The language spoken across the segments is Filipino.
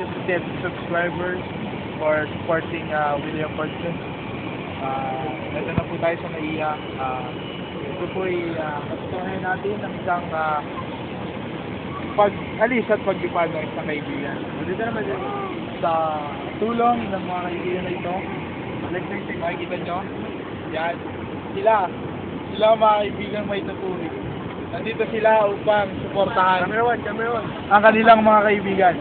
you to 10 subscribers for supporting William Fortune. Ito na po tayo sa NAIA. Ito po ay patutunan natin ang isang pag-alis at paglipad ng isang kaibigan. Dito naman din sa tulong ng mga kaibigan na ito. Makikita nyo. Yan. Sila mga kaibigan may tutuloy. Nandito sila upang suportahan ang kanilang mga kaibigan.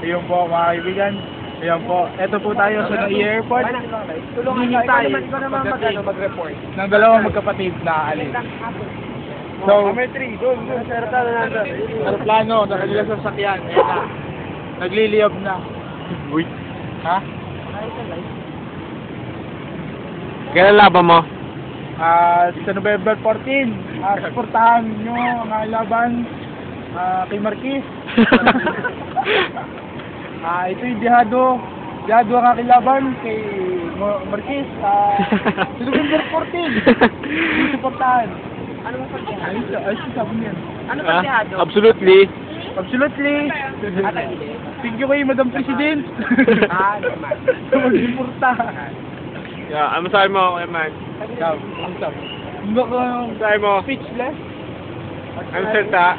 Ayun po mga kaibigan. Ayun po. Ito po tayo sa NAIA Airport. Hinihintay mag-report ng dalawang magkapatid na alis. So, number 3, doon. Aeroplano, na kanilang sasakyan. Ayan na. Nagliliyab na. Uy. Ha? Kailan laban mo? Sa November 14, suportahan nyo ang laban kay Marquez. Ito yung Dihado ang aking laban kay Marquez. Sa November 14, suportahan. Ano mo pagkihado? Ayos sabi niyan. Ano pagkihado? Absolutely. Thank you kay Madam President. Naman. Mag-importa. Yeah, ano sabi mo, Eman? Ikaw, ang sabi? Hindi ko Sabi mo, speechless. ang salita.